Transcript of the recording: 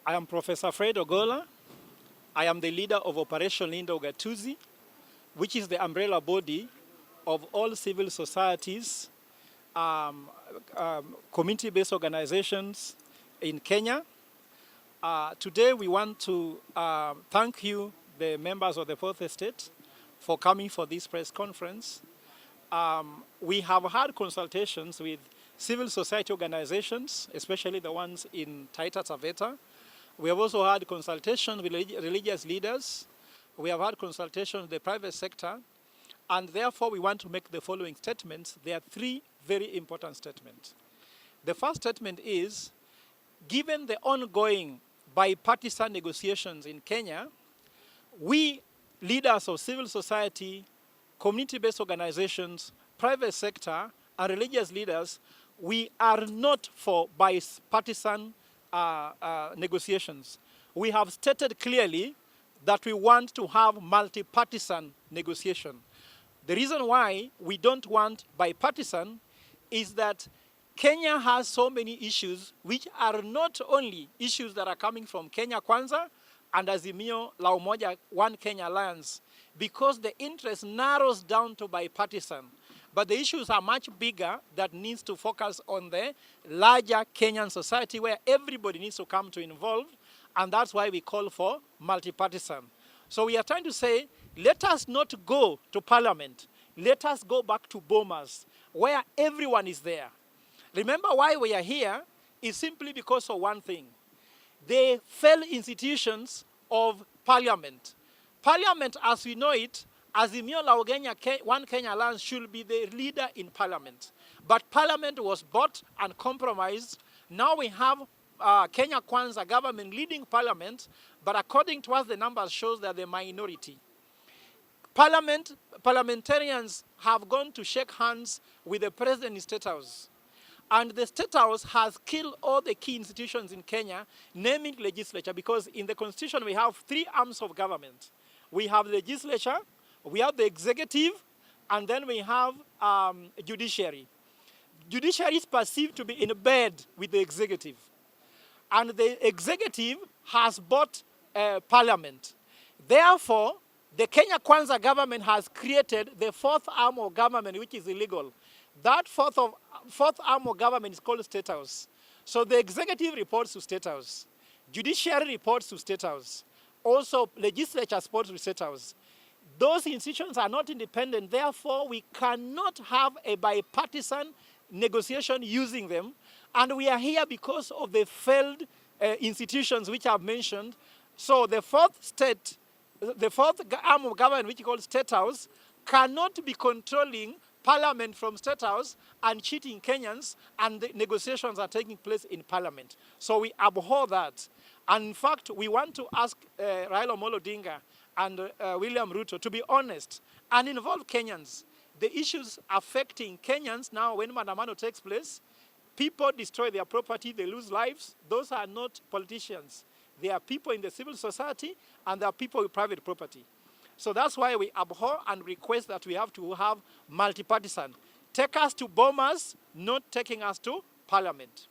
I am Professor Fred Ogolla. I am the leader of Operation Linda Ugatuzi, which is the umbrella body of all civil societies, community-based organizations in Kenya. Today we want to thank you, the members of the Fourth Estate, for coming for this press conference. We have had consultations with civil society organizations, especially the ones in Taita Taveta. We have also had consultations with religious leaders. We have had consultations with the private sector. And therefore, we want to make the following statements. There are three very important statements. The first statement is, given the ongoing bipartisan negotiations in Kenya, we, leaders of civil society, community-based organizations, private sector, and religious leaders, we are not for bipartisan negotiations. We have stated clearly that we want to have multi-partisan negotiation. The reason why we don't want bipartisan is that Kenya has so many issues which are not only issues that are coming from Kenya Kwanza and Azimio la Umoja One Kenya Alliance, because the interest narrows down to bipartisan. But the issues are much bigger that needs to focus on the larger Kenyan society where everybody needs to come to involve, and that's why we call for multi-partisan. So we are trying to say, let us not go to parliament. Let us go back to Bomas, where everyone is there. Remember why we are here is simply because of one thing. The failed institutions of parliament. Parliament, as we know it, Azimio la Umoja One Kenya Alliance should be the leader in parliament. But parliament was bought and compromised. Now we have Kenya Kwanza government leading parliament, but according to us, the numbers shows that they're the minority. Parliamentarians have gone to shake hands with the president in State House. And the State House has killed all the key institutions in Kenya, naming legislature, because in the Constitution we have three arms of government. We have the legislature, we have the executive, and then we have judiciary. Judiciary is perceived to be in bed with the executive. And the executive has bought parliament. Therefore, the Kenya Kwanza government has created the fourth arm of government, which is illegal. That fourth arm of government is called State House. So the executive reports to State House. Judiciary reports to State House. Also, legislature reports to State House. Those institutions are not independent. Therefore, we cannot have a bipartisan negotiation using them. And we are here because of the failed institutions which I've mentioned. So the fourth arm of government, which is called State House, cannot be controlling parliament from State House and cheating Kenyans, and the negotiations are taking place in parliament. So we abhor that. And in fact, we want to ask Raila Odinga and William Ruto to be honest and involve Kenyans. The issues affecting Kenyans now, when Maandamano takes place, people destroy their property, they lose lives. Those are not politicians. They are people in the civil society, and they are people with private property. So that's why we abhor and request that we have to have multi-partisan. Take us to Bomas, not taking us to parliament.